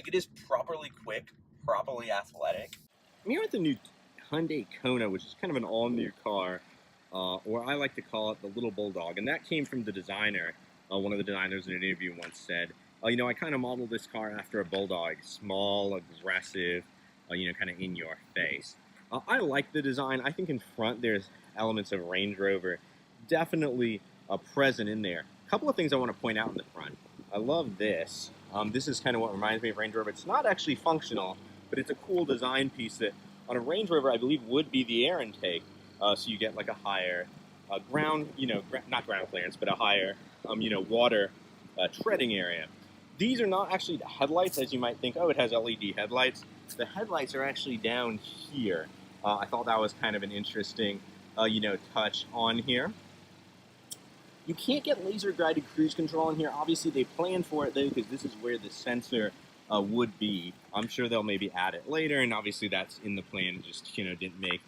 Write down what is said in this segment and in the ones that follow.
Like, it is properly quick, properly athletic. I'm here with the new Hyundai Kona, which is kind of an all-new car, or I like to call it the little bulldog, and that came from the designer. One of the designers in an interview once said, you know, I kind of modeled this car after a bulldog, small, aggressive, kind of in your face. I like the design. I think in front there's elements of Range Rover definitely present in there. A couple of things I want to point out in the front. I love this. This is kind of what reminds me of Range Rover. It's not actually functional, but it's a cool design piece that on a Range Rover I believe would be the air intake. So you get like a higher ground, not ground clearance, but a higher, water treading area. These are not actually the headlights, as you might think. Oh, it has LED headlights. The headlights are actually down here. I thought that was kind of an interesting, touch on here. You can't get laser-guided cruise control in here. Obviously, they planned for it, though, because this is where the sensor would be. I'm sure they'll maybe add it later, and obviously that's in the plan. Just, didn't make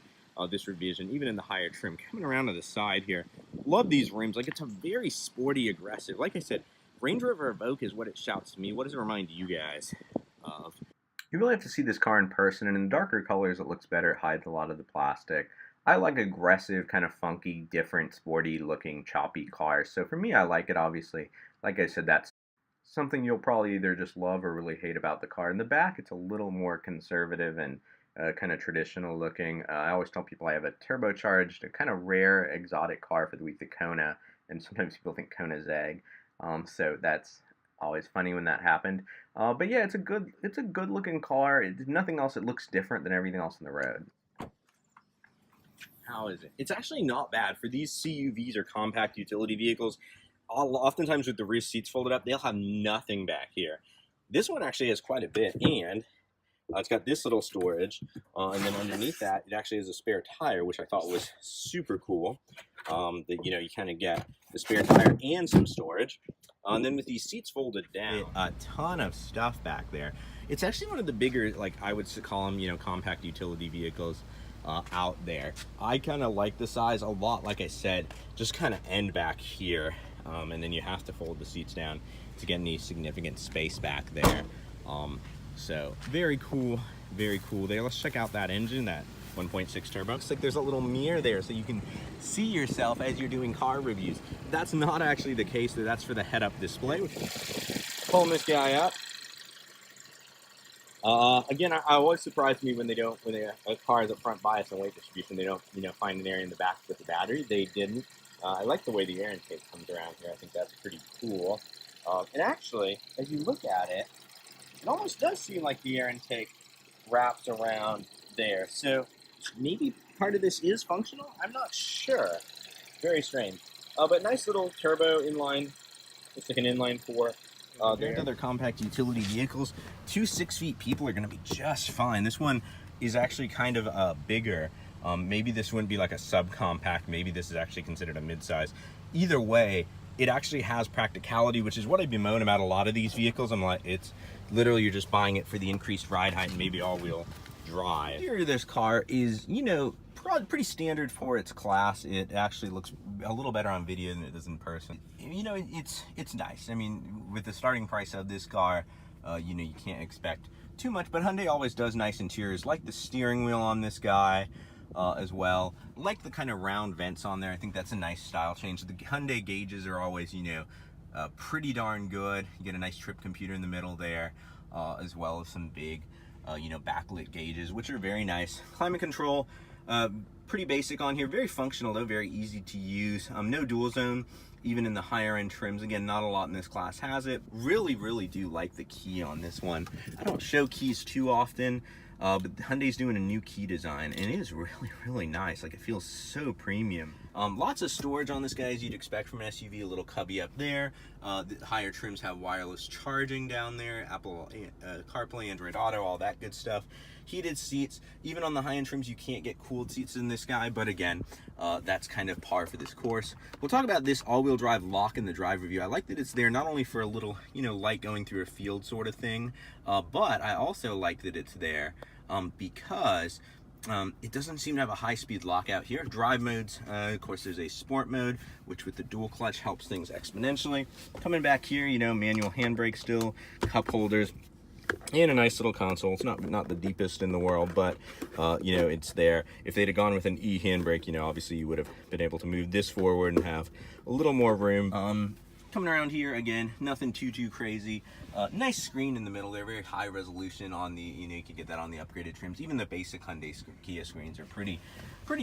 this revision, even in the higher trim. Coming around to the side here, love these rims. Like, it's a very sporty, aggressive. Like I said, Range Rover Evoque is what it shouts to me. What does it remind you guys of? You really have to see this car in person, and in darker colors it looks better. It hides a lot of the plastic. I like aggressive, kind of funky, different, sporty looking, choppy cars. So for me, I like it, obviously. Like I said, that's something you'll probably either just love or really hate about the car. In the back, it's a little more conservative and kind of traditional looking. I always tell people I have a turbocharged, a kind of rare, exotic car for the Kona, and sometimes people think Kona's egg. So that's always funny when that happened. But yeah, it's a good looking car. Nothing else, it looks different than everything else on the road. How is it? It's actually not bad. For these CUVs or compact utility vehicles, oftentimes with the rear seats folded up, they'll have nothing back here. This one actually has quite a bit, and it's got this little storage, and then underneath that, it actually has a spare tire, which I thought was super cool. That you kind of get the spare tire and some storage. And then with these seats folded down, a ton of stuff back there. It's actually one of the bigger, like I would call them, compact utility vehicles out there. I kind of like the size a lot. Like I said, just kind of end back here, and then you have to fold the seats down to get any significant space back there. So very cool there. Let's check out that engine, that 1.6 turbo. Looks like there's a little mirror there so you can see yourself as you're doing car reviews. That's not actually the case, though. That's for the head-up display. Pulling this guy up. Again, I always surprised me when a car has a front bias and weight distribution, they don't, find an area in the back with the battery. They didn't. I like the way the air intake comes around here. I think that's pretty cool. And actually, as you look at it, it almost does seem like the air intake wraps around there. So maybe part of this is functional. I'm not sure. Very strange. But nice little turbo inline. Looks like an inline 4. Compared to other compact utility vehicles, 2 6-feet people are going to be just fine. This one is actually kind of bigger. Maybe this wouldn't be like a subcompact. Maybe this is actually considered a midsize. Either way, it actually has practicality, which is what I've been moaning about a lot of these vehicles. I'm like, it's literally you're just buying it for the increased ride height and maybe all-wheel drive. Here, this car is, pretty standard for its class. It actually looks a little better on video than it does in person. It's nice. I mean, with the starting price of this car, you can't expect too much, but Hyundai always does nice interiors, like the steering wheel on this guy as well. Like the kind of round vents on there. I think that's a nice style change. The Hyundai gauges are always, pretty darn good. You get a nice trip computer in the middle there, as well as some big, backlit gauges, which are very nice. Climate control, pretty basic on here. Very functional though, very easy to use. No dual zone, even in the higher end trims. Again, not a lot in this class has it. Really do like the key on this one. I don't show keys too often, but Hyundai's doing a new key design, and it is really nice. Like, it feels so premium. Lots of storage on this guy, as you'd expect from an SUV. A little cubby up there. The higher trims have wireless charging down there, Apple CarPlay, Android Auto, all that good stuff. Heated seats. Even on the high-end trims, you can't get cooled seats in this guy, but again, that's kind of par for this course. We'll talk about this all-wheel drive lock in the drive review. I like that it's there not only for a little, light going through a field sort of thing, but I also like that it's there because it doesn't seem to have a high-speed lockout here. Drive modes, of course, there's a sport mode, which with the dual clutch helps things exponentially. Coming back here, manual handbrake still, cup holders. And a nice little console. It's not the deepest in the world, but you know, it's there. If they'd have gone with an E handbrake, you know, obviously you would have been able to move this forward and have a little more room. Coming around here again, nothing too crazy. Nice screen in the middle there, very high resolution on the, you know, you can get that on the upgraded trims. Even the basic Hyundai Kia screens are pretty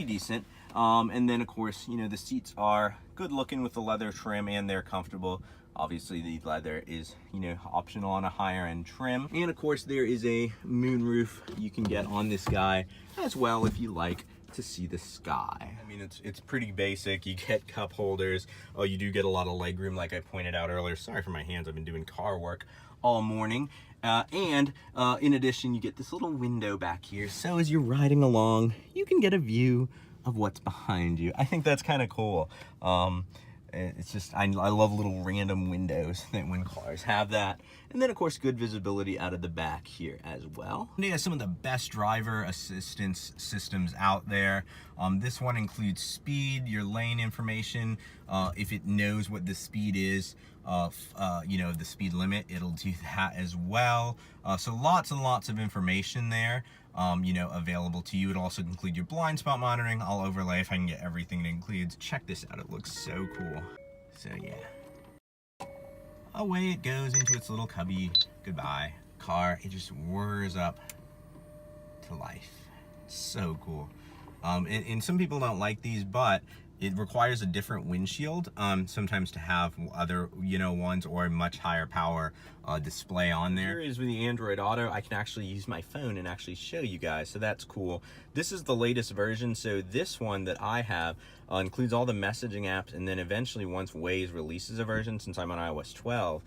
decent. And then of course, you know, the seats are good looking with the leather trim and they're comfortable. Obviously the leather is, you know, optional on a higher end trim. And of course there is a moonroof you can get on this guy as well if you like to see the sky. I mean, it's pretty basic. You get cup holders. Oh, you do get a lot of legroom like I pointed out earlier. Sorry for my hands, I've been doing car work all morning. And in addition, you get this little window back here. So as you're riding along, you can get a view of what's behind you. I think that's kind of cool. It's just, I love little random windows that when cars have that. And then of course, good visibility out of the back here as well. Hyundai has some of the best driver assistance systems out there. This one includes speed, your lane information. If it knows what the speed is, you know, the speed limit, it'll do that as well. So lots and lots of information there. You know, available to you. It'll also include your blind spot monitoring. I'll overlay if I can get everything it includes. Check this out, it looks so cool. So yeah, away it goes into its little cubby. Goodbye. Car, it just whirs up to life. So cool. And some people don't like these, but it requires a different windshield sometimes to have other, you know, ones or a much higher power display on there. Here is with the Android Auto, I can actually use my phone and actually show you guys, so that's cool. This is the latest version, so this one that I have includes all the messaging apps, and then eventually once Waze releases a version, since I'm on iOS 12,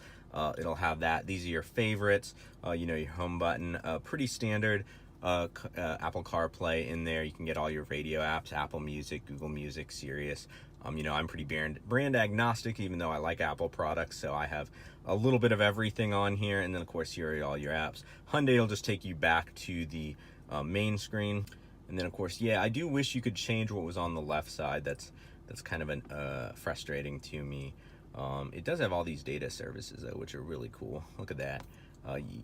it'll have that. These are your favorites, you know, your home button, pretty standard. Apple CarPlay in there. You can get all your radio apps, Apple Music, Google Music, Sirius. You know, I'm pretty brand agnostic, even though I like Apple products, so I have a little bit of everything on here. And then of course here are all your apps. Hyundai will just take you back to the main screen. And then of course, yeah, I do wish you could change what was on the left side. That's kind of frustrating to me. It does have all these data services though, which are really cool. Look at that.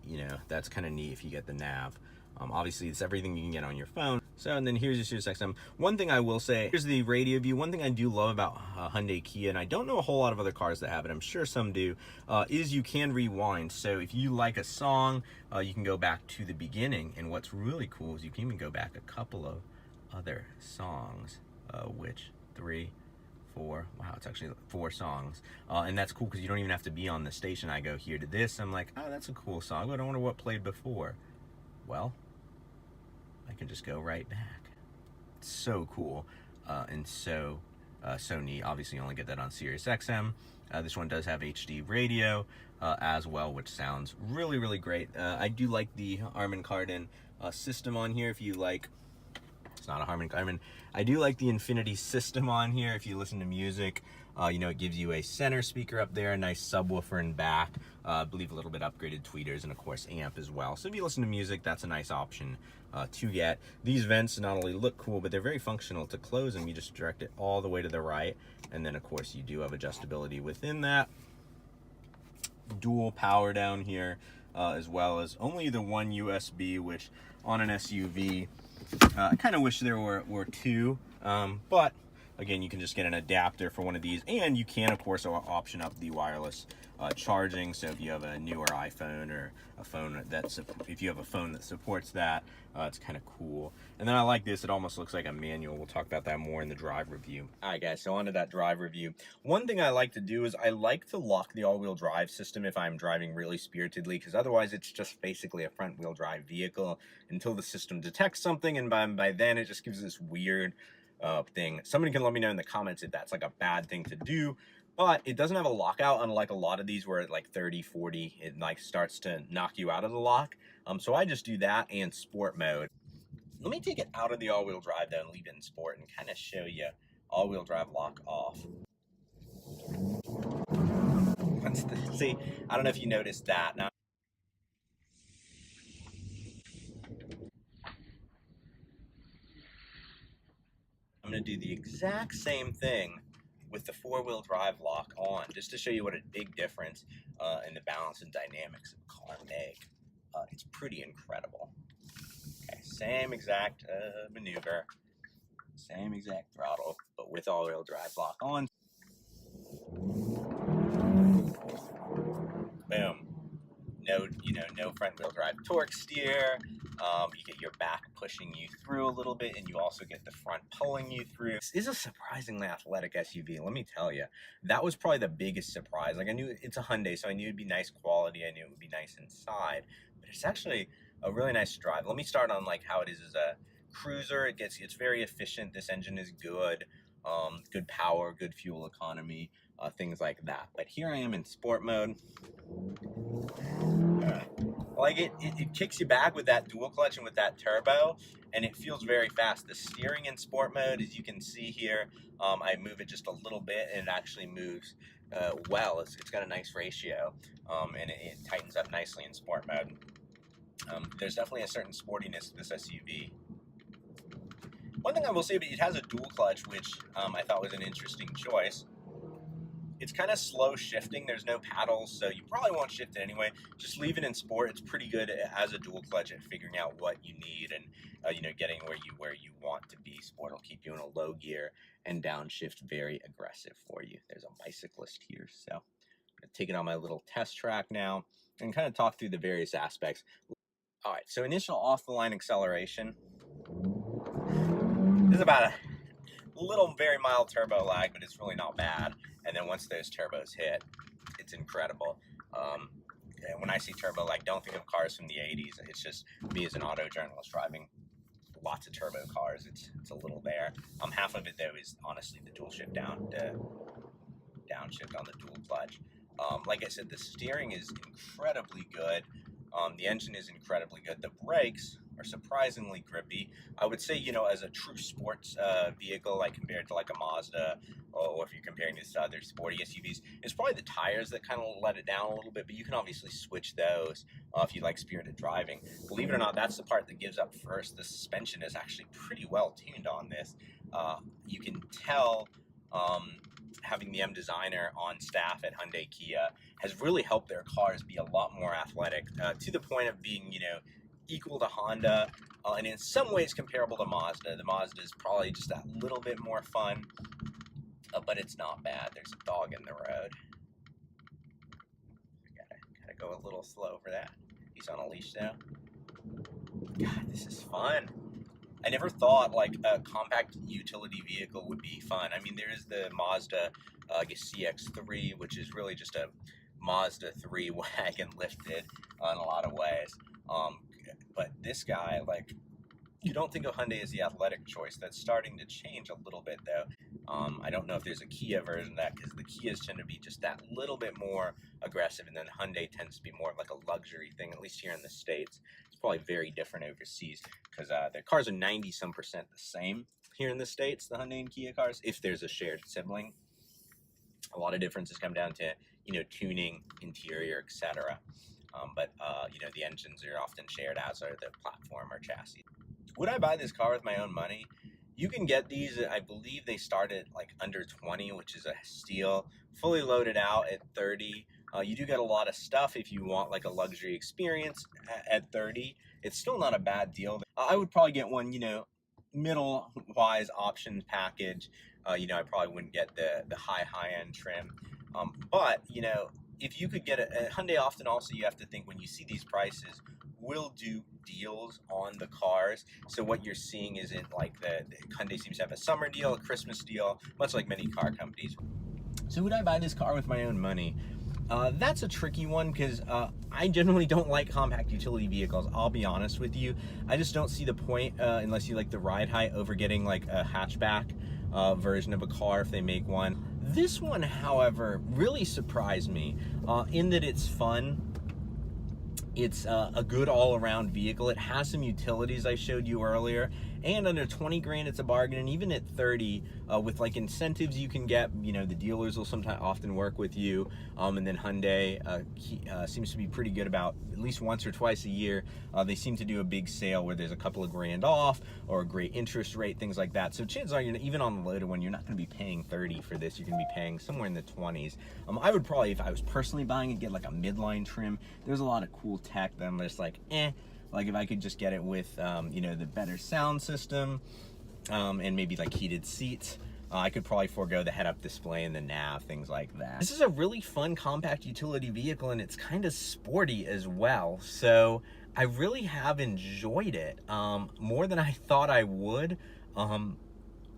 You know, that's kind of neat if you get the nav. Obviously, it's everything you can get on your phone. So, and then here's your Sirius XM. One thing I will say, here's the radio view. One thing I do love about Hyundai Kia, and I don't know a whole lot of other cars that have it, I'm sure some do, is you can rewind. So if you like a song, you can go back to the beginning. And what's really cool is you can even go back a couple of other songs, which 3, 4, wow, it's actually 4 songs. And that's cool because you don't even have to be on the station. I go here to this, I'm like, oh, that's a cool song, but I wonder what played before. Well, I can just go right back. It's so cool and so neat. Obviously, you only get that on Sirius XM. This one does have HD radio as well, which sounds really great. I do like the Harman Kardon system on here. If you like, it's not a Harman Kardon. I do like the Infinity system on here. If you listen to music, you know, it gives you a center speaker up there, a nice subwoofer in back. I believe a little bit upgraded tweeters and of course amp as well. So if you listen to music, that's a nice option to get. These vents not only look cool, but they're very functional. To close them, you just direct it all the way to the right. And then of course you do have adjustability within that. Dual power down here, as well as only the one USB, which on an SUV, I kind of wish there were 2, but again, you can just get an adapter for one of these, and you can of course option up the wireless charging. So if you have a newer iPhone or a phone if you have a phone that supports that, it's kind of cool. And then I like this, it almost looks like a manual. We'll talk about that more in the drive review. All right guys, so on to that drive review. One thing I like to do is I like to lock the all-wheel drive system if I'm driving really spiritedly, because otherwise it's just basically a front-wheel drive vehicle until the system detects something, and by then it just gives this weird thing. Somebody can let me know in the comments if that's like a bad thing to do. But it doesn't have a lockout, unlike a lot of these where at like 30, 40, it like starts to knock you out of the lock. So I just do that and sport mode. Let me take it out of the all-wheel drive though and leave it in sport and kind of show you all-wheel drive lock off. See, I don't know if you noticed that. Now, I'm going to do the exact same thing with the 4-wheel drive lock on, just to show you what a big difference in the balance and dynamics of a car make. it's pretty incredible. Okay, same exact maneuver, same exact throttle, but with all-wheel drive lock on. Boom. No, no front wheel drive torque steer. You get your back pushing you through a little bit, and you also get the front pulling you through. This is a surprisingly athletic SUV, let me tell you. That was probably the biggest surprise. Like, I knew it's a Hyundai, so I knew it'd be nice quality. I knew it would be nice inside, but it's actually a really nice drive. Let me start on like how it is as a cruiser. It's very efficient. This engine is good. Good power, good fuel economy, things like that. But here I am in sport mode. Like it kicks you back with that dual clutch and with that turbo, and it feels very fast. The steering in sport mode, as you can see here, I move it just a little bit and it actually moves well. It's got a nice ratio, and it tightens up nicely in sport mode. There's definitely a certain sportiness to this SUV. One thing I will say, but it has a dual clutch, which I thought was an interesting choice. It's kind of slow shifting. There's no paddles, so you probably won't shift it anyway. Just leave it in sport. It's pretty good as a dual clutch at figuring out what you need and getting where you want to be. Sport will keep you in a low gear, and downshift very aggressive for you. There's a bicyclist here, so I'm gonna take it on my little test track now and kind of talk through the various aspects. All right, so initial off the line acceleration. This is about a little very mild turbo lag, but it's really not bad. And then once those turbos hit, it's incredible. And when I see turbo lag, don't think of cars from the 80s. It's just me as an auto journalist driving lots of turbo cars. It's a little there. Half of it though is honestly the dual shift downshift on the dual clutch. Like I said, the steering is incredibly good. The engine is incredibly good. The brakes are surprisingly grippy. I would say, as a true sports vehicle, like compared to like a Mazda, or if you're comparing this to other sporty SUVs, it's probably the tires that kind of let it down a little bit, but you can obviously switch those if you like spirited driving. Believe it or not, that's the part that gives up first. The suspension is actually pretty well tuned on this. You can tell having the M Designer on staff at Hyundai Kia has really helped their cars be a lot more athletic, to the point of being, equal to Honda, and in some ways comparable to Mazda. The Mazda is probably just a little bit more fun, but it's not bad. There's a dog in the road. Gotta go a little slow for that. He's on a leash now. God, this is fun. I never thought like a compact utility vehicle would be fun. I mean, there is the Mazda, I guess CX-3, which is really just a Mazda 3 wagon lifted in a lot of ways. But this guy, like, you don't think of Hyundai as the athletic choice. That's starting to change a little bit, though. I don't know if there's a Kia version of that, because the Kias tend to be just that little bit more aggressive, and then Hyundai tends to be more like a luxury thing, at least here in the States. It's probably very different overseas, because their cars are 90-some% the same here in the States, the Hyundai and Kia cars, if there's a shared sibling. A lot of differences come down to, tuning, interior, etc. But the engines are often shared, as are the platform or chassis. Would I buy this car with my own money? You can get these, I believe they start at like under 20, which is a steal. Fully loaded out at 30. You do get a lot of stuff if you want like a luxury experience at 30. It's still not a bad deal. I would probably get one, middle-wise options package. I probably wouldn't get the high-end trim. But, if you could get a Hyundai, often also you have to think when you see these prices, will do deals on the cars. So what you're seeing isn't like the Hyundai seems to have a summer deal, a Christmas deal, much like many car companies. So would I buy this car with my own money? That's a tricky one, because I generally don't like compact utility vehicles. I'll be honest with you. I just don't see the point, unless you like the ride height, over getting like a hatchback version of a car if they make one. This one, however, really surprised me in that it's fun. It's a good all-around vehicle. It has some utilities I showed you earlier, and under 20 grand it's a bargain. And even at 30, with like incentives you can get, the dealers will sometimes often work with you, and then Hyundai seems to be pretty good about at least once or twice a year. They seem to do a big sale where there's a couple of grand off or a great interest rate, things like that. So chances are, even on the loaded one, you're not going to be paying 30 for this. You're going to be paying somewhere in the 20s. I would probably, if I was personally buying it, get like a midline trim. There's a lot of cool tech that I'm just like, like if I could just get it with, you know, the better sound system, and maybe like heated seats, I could probably forego the head-up display and the nav, things like that. This is a really fun compact utility vehicle, and it's kind of sporty as well. So I really have enjoyed it, more than I thought I would.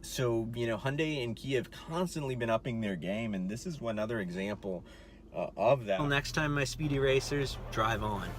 So, you know, Hyundai and Kia have constantly been upping their game, and this is another example of that. Well, next time, my speedy racers, drive on.